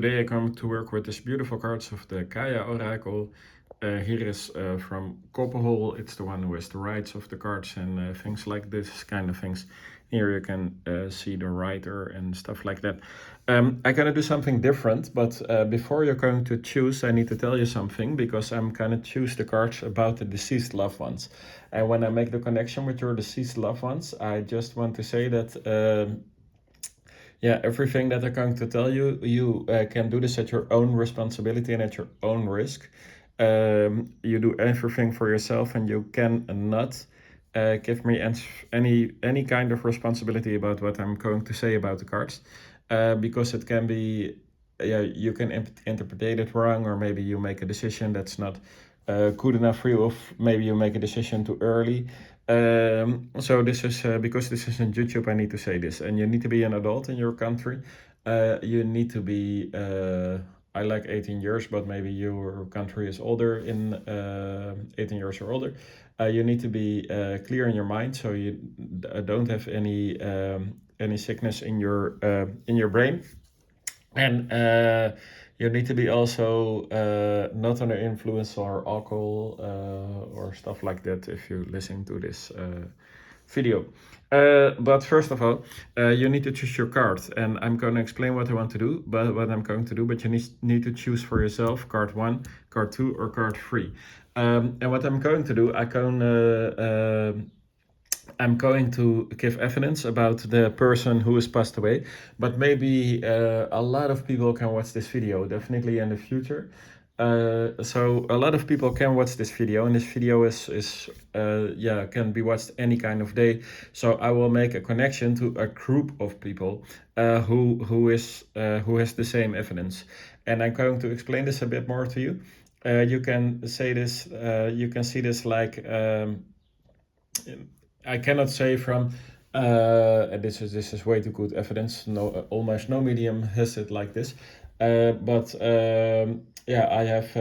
Today I come to work with these beautiful cards of the Kaya Oracle. Here is from Koppelhol. It's the one who has the rights of the cards and things like this kind of things. Here you can see the writer and stuff like that. I'm gonna do something different, but before you're going to choose, I need to tell you something because I'm gonna choose the cards about the deceased loved ones. And when I make the connection with your deceased loved ones, I just want to say that yeah, everything that I'm going to tell you, you can do this at your own responsibility and at your own risk. You do everything for yourself, and you cannot give me any kind of responsibility about what I'm going to say about the cards, because it can be, yeah, you can interpret it wrong, or maybe you make a decision that's not good enough for you, or maybe you make a decision too early. So this is because this is on YouTube, I need to say this, and you need to be an adult in your country. You need to be, I like 18 years, but maybe your country is older in 18 years or older. You need to be clear in your mind, so you don't have any sickness in your brain. And you need to be also not under influence or alcohol or stuff like that if you listen to this video. But first of all, you need to choose your card, and I'm going to explain what I want to do, but what I'm going to do. But you need to choose for yourself card 1, card 2, or card 3. And what I'm going to do, I'm going to give evidence about the person who has passed away, but maybe a lot of people can watch this video, definitely in the future. So a lot of people can watch this video, and this video is yeah, can be watched any kind of day. So I will make a connection to a group of people who has the same evidence, and I'm going to explain this a bit more to you. You can say this. You can see this like. I cannot say from and this is way too good evidence. No, almost no medium has it like this. But yeah, I have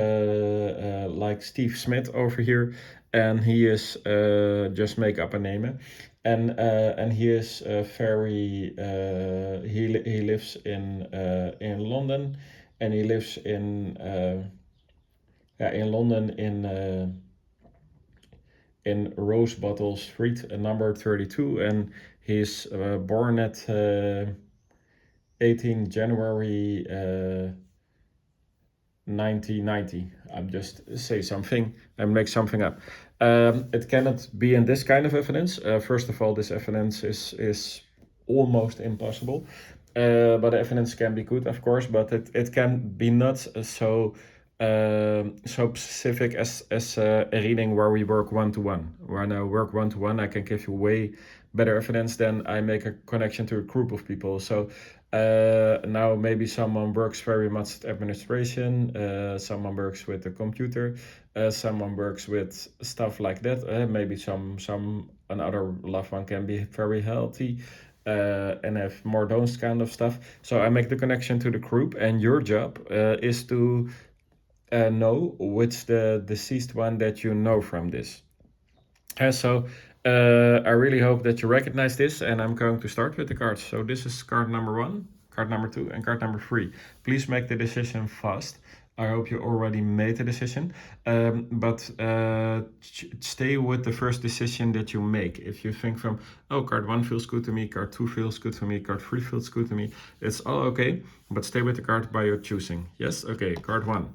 like Steve Smith over here, and he is just make up a name, and he is very he lives in London, and he lives in yeah, in London in Rose Bottle Street, number 32, and he's born at 18 January 1990. I'm just say something and make something up. It cannot be in this kind of evidence. First of all, this evidence is almost impossible. But the evidence can be good, of course, but it can be not so so specific as a reading where we work one-to-one. When I work one-to-one, I can give you way better evidence than I make a connection to a group of people. So now maybe someone works very much at administration, someone works with the computer, someone works with stuff like that. Maybe another loved one can be very healthy and have more those kind of stuff. So I make the connection to the group, and your job is to know which the deceased one that you know from this. So I really hope that you recognize this, and I'm going to start with the cards. So this is card number 1, card number 2, and card number 3. Please make the decision fast. I hope you already made the decision, but stay with the first decision that you make. If you think from, oh, card 1 feels good to me, card 2 feels good to me, card 3 feels good to me, it's all okay, but stay with the card by your choosing. Yes? Okay, card 1.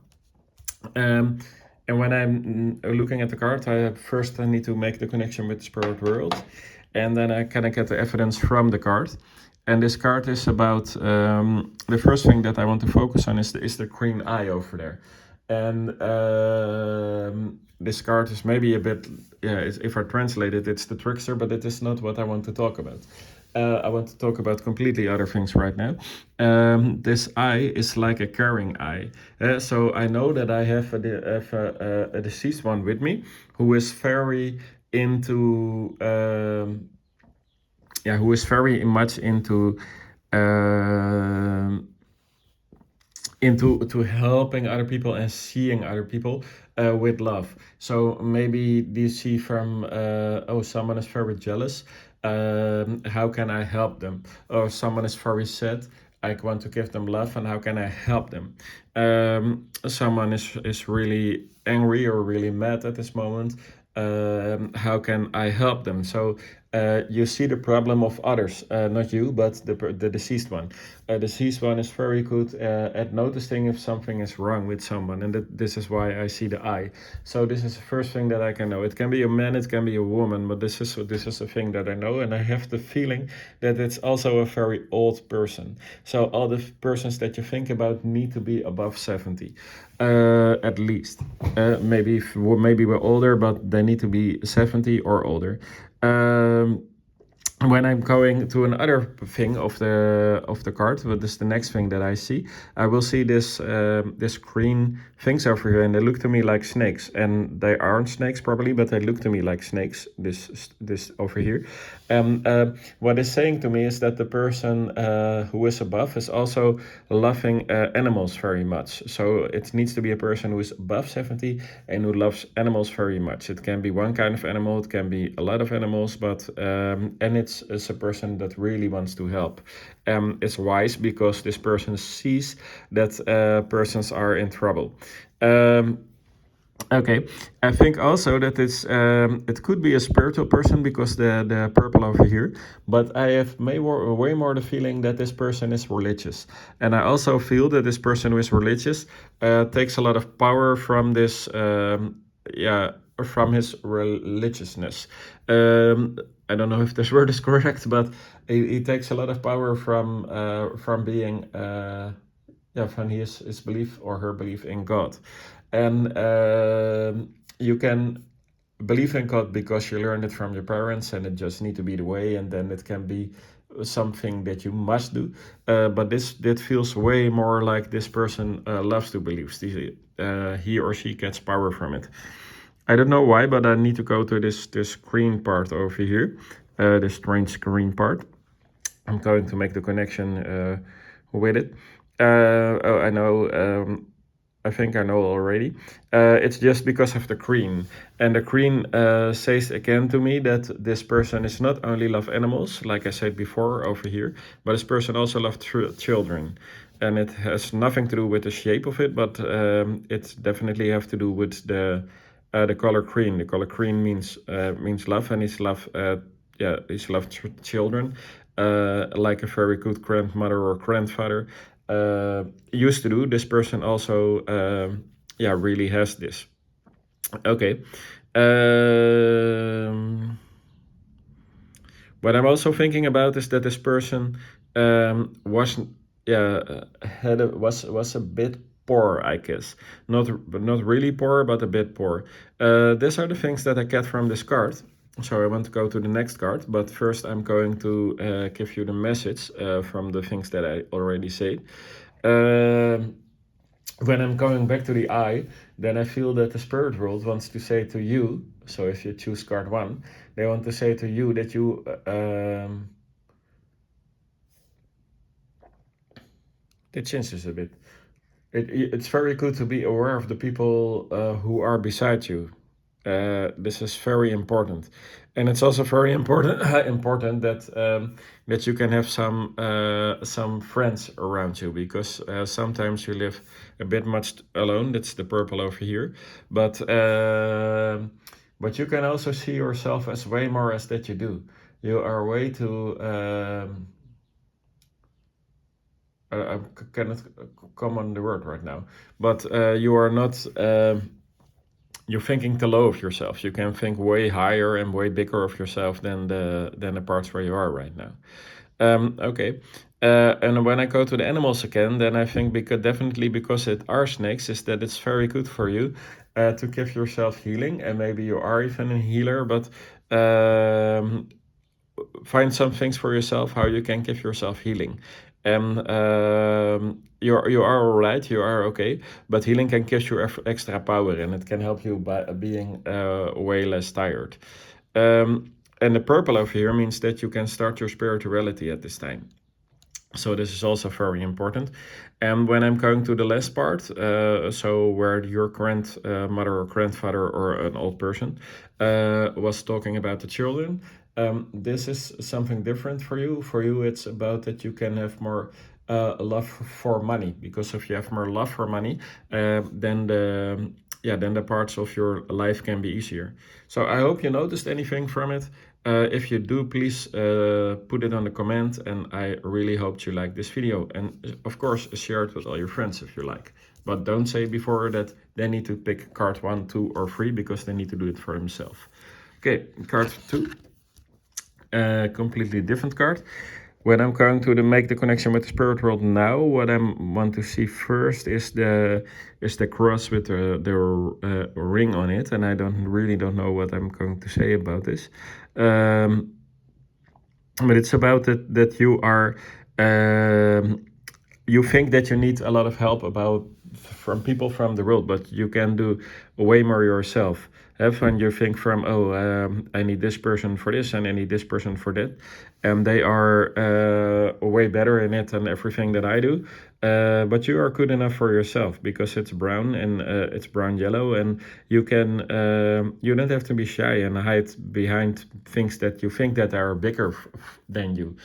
And when I'm looking at the card, I need to make the connection with the spirit world, and then I kind of get the evidence from the card. And this card is about the first thing that I want to focus on is the green eye over there. And this card is maybe a bit, yeah, if I translate it, it's the trickster, but it is not what I want to talk about. I want to talk about completely other things right now. This eye is like a caring eye. So I know that I have a deceased one with me who is very into, yeah, who is very much into to helping other people and seeing other people with love. So maybe you see from oh, someone is very jealous, how can I help them? Or someone is very sad, I want to give them love, and how can I help them? Someone is really angry or really mad at this moment. How can I help them? So you see the problem of others, not you, but the deceased one. Deceased one is very good at noticing if something is wrong with someone, and this is why I see the eye. So this is the first thing that I can know. It can be a man, it can be a woman, but this is a thing that I know, and I have the feeling that it's also a very old person. So all the persons that you think about need to be above 70, at least. Maybe we're older, but they need to be 70 or older. When I'm going to another thing of the card, but this is the next thing that I see. I will see this green things over here, and they look to me like snakes, and they aren't snakes probably, but they look to me like snakes. This over here, and what it's saying to me is that the person who is above is also loving animals very much. So it needs to be a person who is above 70 and who loves animals very much. It can be one kind of animal, it can be a lot of animals, but and it's a person that really wants to help. It's wise because this person sees that persons are in trouble. Okay, I think also that it could be a spiritual person because the purple over here, but I have way more the feeling that this person is religious, and I also feel that this person who is religious takes a lot of power from this yeah, from his religiousness. I don't know if this word is correct, but he takes a lot of power from being yeah, from his belief or her belief in God. And you can believe in God because you learned it from your parents, and it just need to be the way, and then it can be something that you must do. But that feels way more like this person loves to believe. He or she gets power from it. I don't know why, but I need to go to this green part over here, this strange green part. I'm going to make the connection with it. Oh, I know. I think I know already. It's just because of the queen, and the queen says again to me that this person is not only love animals, like I said before over here, but this person also loves children, and it has nothing to do with the shape of it, but it definitely have to do with the color green. The color green means love, and his love. Yeah, he's loved children, like a very good grandmother or grandfather used to do. This person also, yeah, really has this. Okay. What I'm also thinking about is that this person was, yeah, was a bit poor, I guess. Not really poor, but a bit poor. These are the things that I get from this card. So I want to go to the next card, but first I'm going to give you the message from the things that I already said. When I'm going back to the eye, then I feel that the spirit world wants to say to you, so if you choose card 1, they want to say to you that you they change this a bit. It's very good to be aware of the people who are beside you. This is very important, and it's also very important important that you can have some friends around you, because sometimes you live a bit much alone. That's the purple over here, but you can also see yourself as way more as that you do. You are way too. I cannot come on the word right now, but you are not. You're thinking too low of yourself. You can think way higher and way bigger of yourself than the parts where you are right now. Okay. And when I go to the animals again, then I think definitely because it are snakes, is that it's very good for you to give yourself healing, and maybe you are even a healer, but find some things for yourself how you can give yourself healing. And you are all right, you are okay, but healing can give you extra power, and it can help you by being way less tired. And the purple over here means that you can start your spirituality at this time. So this is also very important. And when I'm going to the last part, so where your grandmother or grandfather or an old person was talking about the children, this is something different for you. For you, it's about that you can have more love for money, because if you have more love for money, then the parts of your life can be easier. So I hope you noticed anything from it. If you do, please put it on the comment, and I really hope you like this video. And of course, share it with all your friends if you like. But don't say before that they need to pick card 1, 2, or 3, because they need to do it for themselves. Okay, card 2, completely different card. When I'm going to make the connection with the spirit world now, what I want to see first is the cross with the ring on it, and I really don't know what I'm going to say about this. But it's about that you are you think that you need a lot of help from people from the world, but you can do way more yourself. When you think from, I need this person for this and I need this person for that, and they are way better in it than everything that I do. But you are good enough for yourself, because it's brown, and it's brown yellow, and you don't have to be shy and hide behind things that you think that are bigger than you.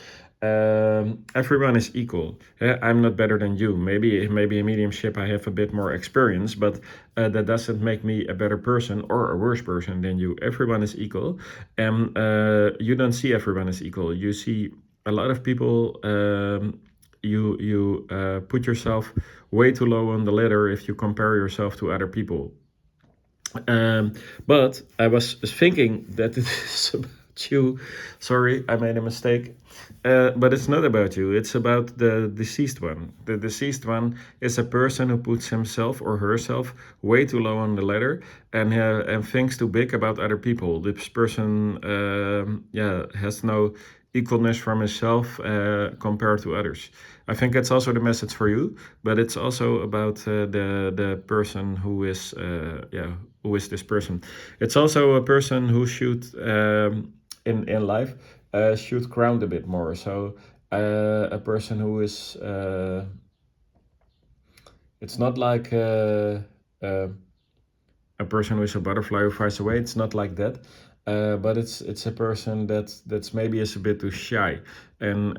Everyone is equal. I'm not better than you. Maybe a mediumship I have a bit more experience, but that doesn't make me a better person or a worse person than you. Everyone is equal, and you don't see everyone as equal. You see a lot of people. You put yourself way too low on the ladder if you compare yourself to other people. But I was thinking that it is about you. Sorry, I made a mistake. But it's not about you. It's about the deceased one. The deceased one is a person who puts himself or herself way too low on the ladder, and thinks too big about other people. This person, has no equalness from himself compared to others. I think it's also the message for you, but it's also about the person who is this person. It's also a person who should in life should ground a bit more. So a person who is it's not like a person who is a butterfly who flies away. It's not like that. But it's a person that's maybe is a bit too shy, and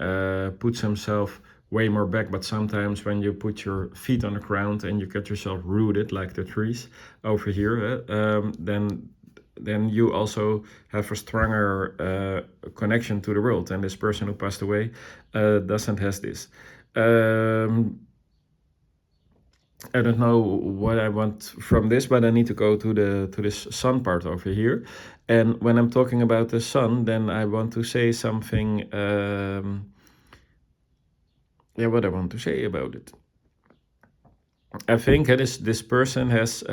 puts himself way more back. But sometimes when you put your feet on the ground and you get yourself rooted like the trees over here, then you also have a stronger connection to the world. And this person who passed away doesn't has this. I don't know what I want from this, but I need to go to this sun part over here. And when I'm talking about the sun, then I want to say something. What I want to say about it. I think this person has.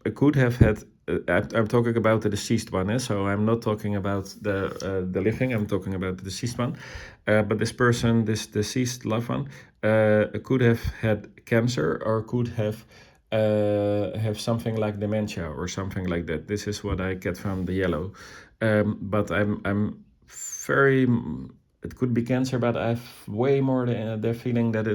It could have had. I'm talking about the deceased one, so I'm not talking about the living. I'm talking about the deceased one. But this person, this deceased loved one, could have had cancer, or could have something like dementia or something like that. This is what I get from the yellow. But I'm very. It could be cancer, but I have way more the feeling that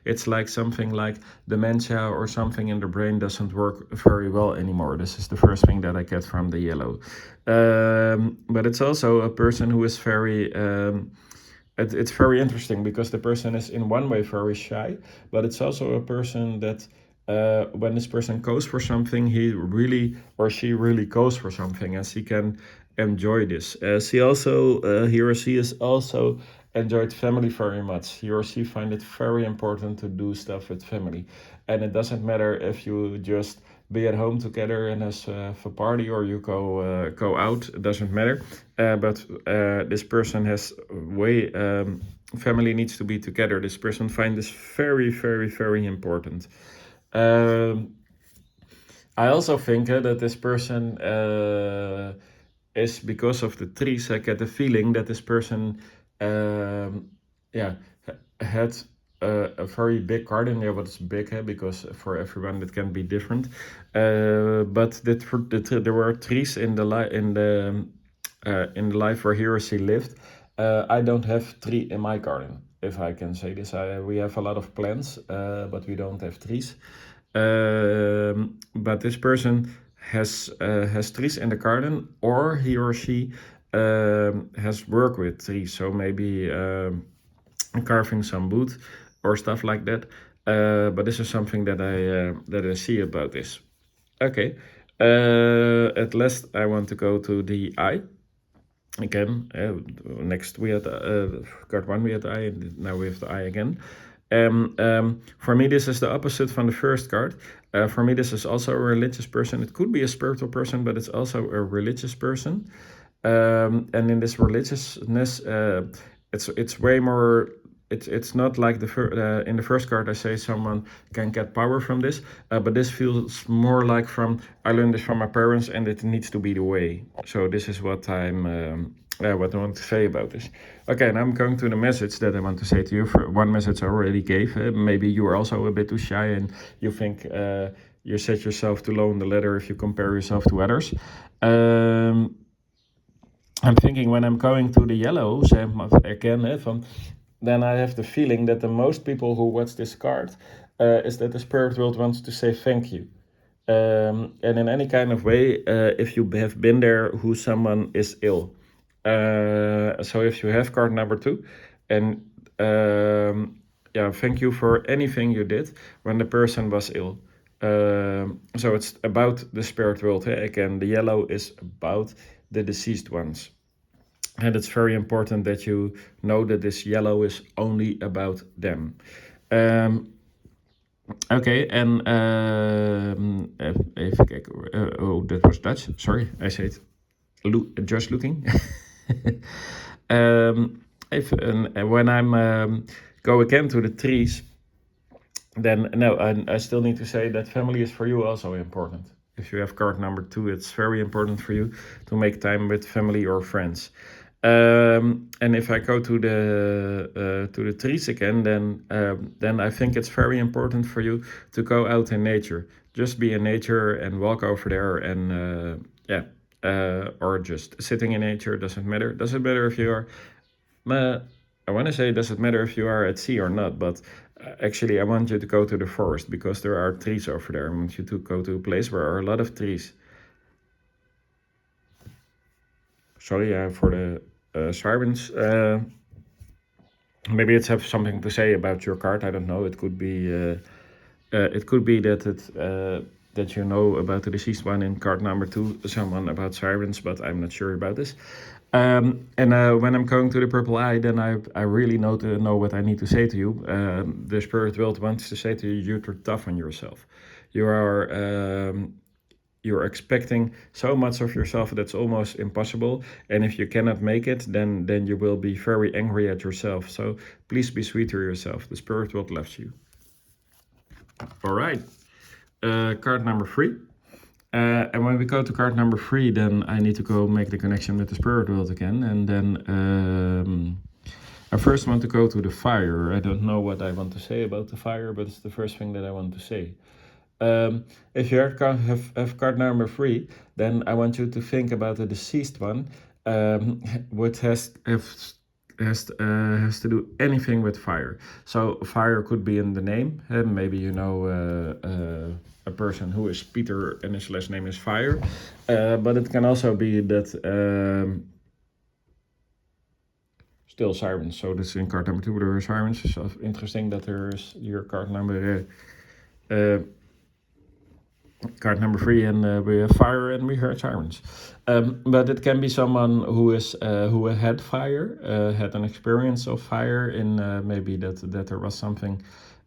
it's like something like dementia, or something in the brain doesn't work very well anymore. This is the first thing that I get from the yellow. But it's also a person who is very. It's very interesting, because the person is in one way very shy, but it's also a person that when this person goes for something, he really or she really goes for something, and she can enjoy this. He or she is also enjoyed family very much. He or she find it very important to do stuff with family, and it doesn't matter if you just be at home together and have a party, or you go out. It doesn't matter. But this person has way. Family needs to be together. This person finds this very, very, very important. I also think that this person is, because of the trees. I get the feeling that this person, had a very big garden. Yeah, but it's big, because for everyone it can be different. But there were trees in the life where he or she lived. I don't have tree in my garden, if I can say this. We have a lot of plants, but we don't have trees. But this person has trees in the garden, or he or she has worked with trees. So maybe carving some wood or stuff like that. But this is something that I see about this. Okay. At last, I want to go to the eye. Again, next we had card one, we had the eye, and now we have the eye again. For me, this is the opposite from the first card. For me, this is also a religious person. It could be a spiritual person, but it's also a religious person. And in this religiousness, it's way more. It's not like in the first card I say someone can get power from this, but this feels more like from I learned this from my parents and it needs to be the way. So this is what what I want to say about this. Okay, now I'm going to the message that I want to say to you. For one message I already gave. Maybe you are also a bit too shy and you think you set yourself too low on the ladder if you compare yourself to others. I'm thinking when I'm going to the yellows again, then I have the feeling that the most people who watch this card is that the spirit world wants to say thank you. And in any kind of way, if you have been there who someone is ill. So if you have card number 2, and yeah, thank you for anything you did when the person was ill. So it's about the spirit world. Again, the yellow is about the deceased ones. And it's very important that you know that this yellow is only about them. Okay, and even kijken. Oh, that was Dutch. Sorry, I said just looking. When I'm go again to the trees, then no, I still need to say that family is for you also important. If you have card number 2, it's very important for you to make time with family or friends. And if I go to the trees again, then I think it's very important for you to go out in nature. Just be in nature and walk over there, and or just sitting in nature. Doesn't matter. Doesn't matter if you are. I want to say, does it matter if you are at sea or not? But actually, I want you to go to the forest because there are trees over there. I want you to go to a place where are a lot of trees. Sorry for the sirens. Maybe it's have something to say about your card. I don't know. It could be that you know about the deceased one in card number 2, someone about sirens, but I'm not sure about this. And when I'm going to the purple eye, then I really know what I need to say to you. The spirit world wants to say to you, you're tough on yourself. You're expecting so much of yourself that's almost impossible, and if you cannot make it, then you will be very angry at yourself. So please be sweet to yourself. The spirit world loves you. All right, card number 3. And when we go to card number 3, then I need to go make the connection with the spirit world again, and then I first want to go to the fire. I don't know what I want to say about the fire, but it's the first thing that I want to say. If you have card number 3, then I want you to think about the deceased one, which has to do anything with fire. So fire could be in the name. Maybe you know a person who is Peter and his last name is Fire. But it can also be that still sirens. So this is in card number 2, there are sirens. So interesting that there is your card number card number 3, and we have fire and we heard sirens. But it can be someone who had fire, had an experience of fire in maybe that there was something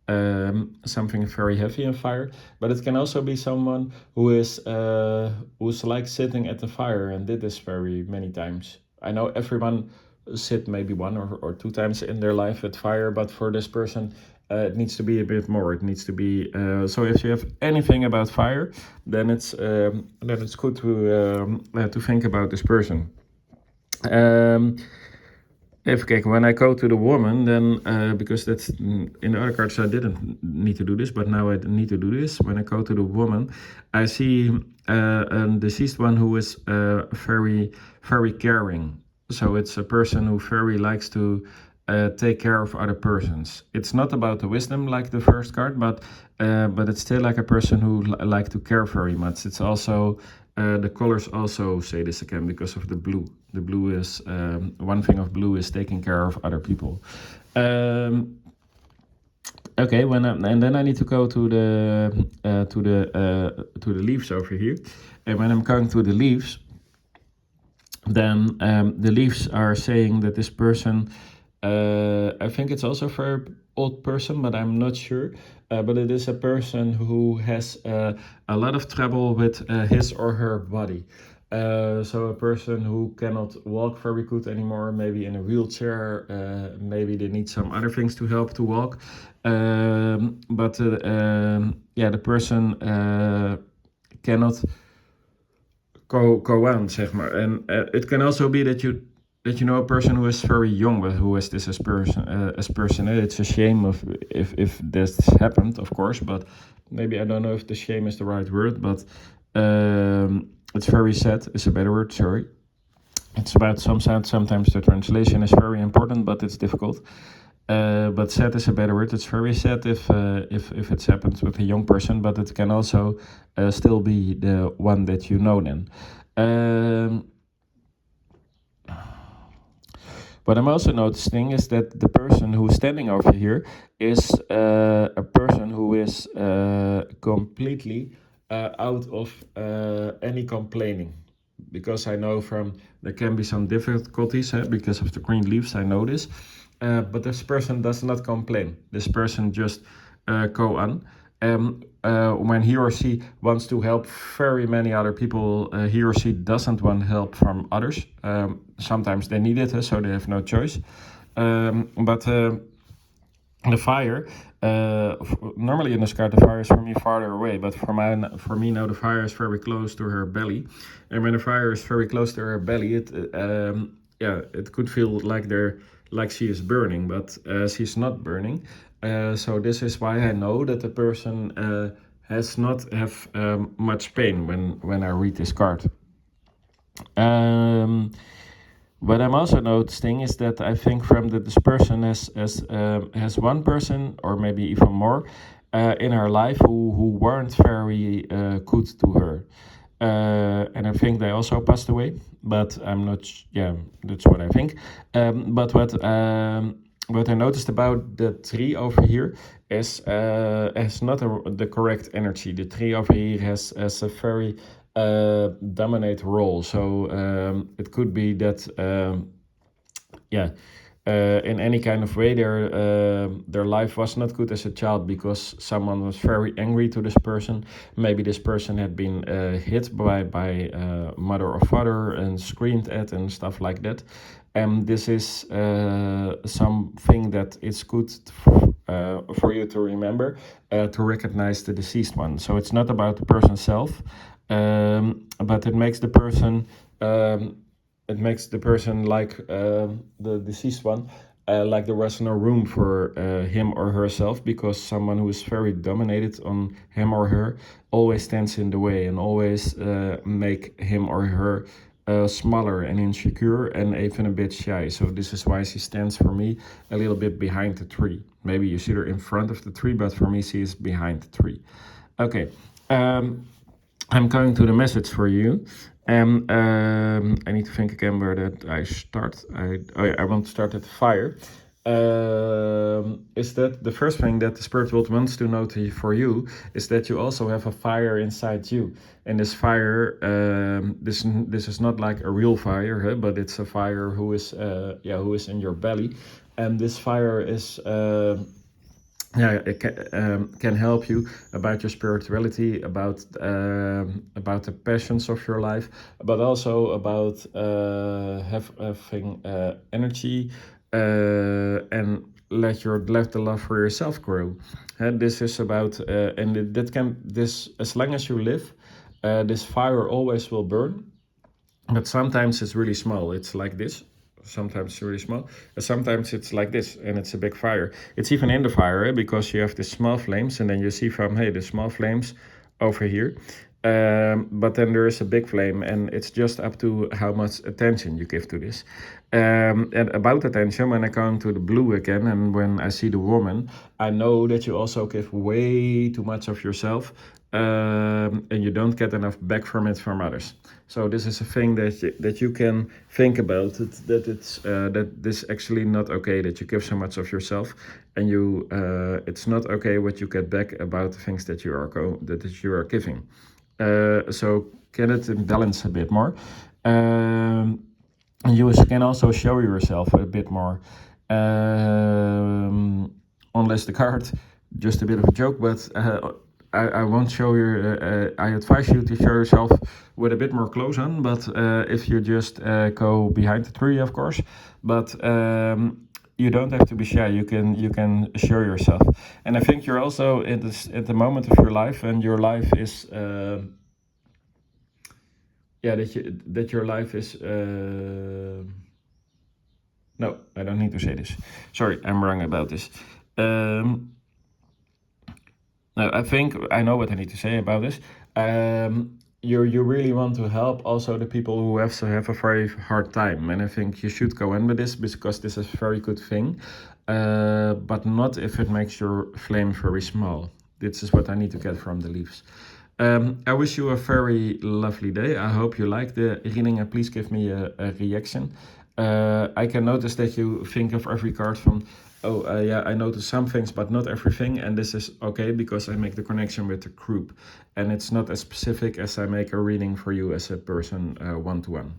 very heavy in fire. But it can also be someone who's like sitting at the fire and did this very many times. I know everyone sit maybe 1 or 2 times in their life at fire, but for this person it needs to be a bit more. It needs to be so if you have anything about fire, then it's good to think about this person. When I go to the woman, then because that's in the other cards I didn't need to do this, but now I need to do this. When I go to the woman, I see a deceased one who is very, very caring. So it's a person who very likes to take care of other persons. It's not about the wisdom like the first card, but it's still like a person who like to care very much. It's also The colors also say this again because of the blue. The blue is one thing of blue is taking care of other people. Okay, and then I need to go to the leaves over here, and when I'm going to the leaves, then the leaves are saying that this person, I think it's also a very old person, but I'm not sure. But it is a person who has a lot of trouble with his or her body. So a person who cannot walk very good anymore, maybe in a wheelchair, maybe they need some other things to help to walk. Yeah, the person cannot go on, zeg maar. And it can also be that you know a person who is very young, but who has this as person. It's a shame if this happened, of course, but maybe I don't know if the shame is the right word, but it's very sad. Is a better word. Sorry. It's about sometimes the translation is very important, but it's difficult. But sad is a better word. It's very sad if it's happened with a young person, but it can also still be the one that you know then. What I'm also noticing is that the person who's standing over here is a person who is completely out of any complaining. Because I know there can be some difficulties because of the green leaves, I know this. But this person does not complain. This person just go on. When he or she wants to help very many other people, he or she doesn't want help from others. Sometimes they need it, so they have no choice. But the fire, normally in the sky, the fire is from me farther away, but for me now the fire is very close to her belly. And when the fire is very close to her belly, it could feel like she is burning, but she's not burning. So this is why I know that the person has not have much pain when I read this card. What I'm also noticing is that I think from that this person has one person or maybe even more in her life who weren't very good to her. And I think they also passed away, but I'm not. Yeah, that's what I think. But what I noticed about the tree over here is has not the correct energy. The tree over here has a very dominate role. So it could be that in any kind of way their life was not good as a child because someone was very angry to this person. Maybe this person had been hit by mother or father and screamed at and stuff like that. And this is something that is good for you to remember, to recognize the deceased one. So it's not about the person self, but it makes the person like the deceased one, like there was no room for him or herself, because someone who is very dominated on him or her always stands in the way and always make him or her smaller and insecure and even a bit shy. So this is why she stands for me a little bit behind the tree. Maybe you see her in front of the tree, but for me she is behind the tree. Okay, I'm going to the message for you. And I need to think again where that I start. I want to start at the fire. Is that the first thing that the spirit world wants to know for you is that you also have a fire inside you, and this fire, this is not like a real fire, but it's a fire who is in your belly, and this fire is. It can help you about your spirituality, about the passions of your life, but also about having energy and let the love for yourself grow. And this is about this as long as you live, this fire always will burn, but sometimes it's really small. It's like this. Sometimes it's really small, and sometimes it's like this, and it's a big fire. It's even in the fire because you have the small flames, and then you see from the small flames over here. But then there is a big flame, and it's just up to how much attention you give to this. And about attention, when I come to the blue again, and when I see the woman, I know that you also give way too much of yourself, and you don't get enough back from it from others. So this is a thing that you can think about, that this actually not okay, that you give so much of yourself, and it's not okay what you get back about the things that that you are giving. So get it in balance a bit more. You can also show yourself a bit more. Unless the card, just a bit of a joke, but I won't show you. I advise you to show yourself with a bit more clothes on, but if you just go behind the tree, of course. But you don't have to be shy. You can show yourself, and I think you're also at the moment of your life, and your life is. That your life is. No, I don't need to say this. Sorry, I'm wrong about this. No, I think I know what I need to say about this. You really want to help also the people who have a very hard time, and I think you should go in with this because this is a very good thing, but not if it makes your flame very small. This is what I need to get from the leaves. I wish you a very lovely day. I hope you like the reading, and please give me a reaction. I can notice that you think of every card from, yeah, I noticed some things, but not everything. And this is okay because I make the connection with the group. And it's not as specific as I make a reading for you as a person one-to-one.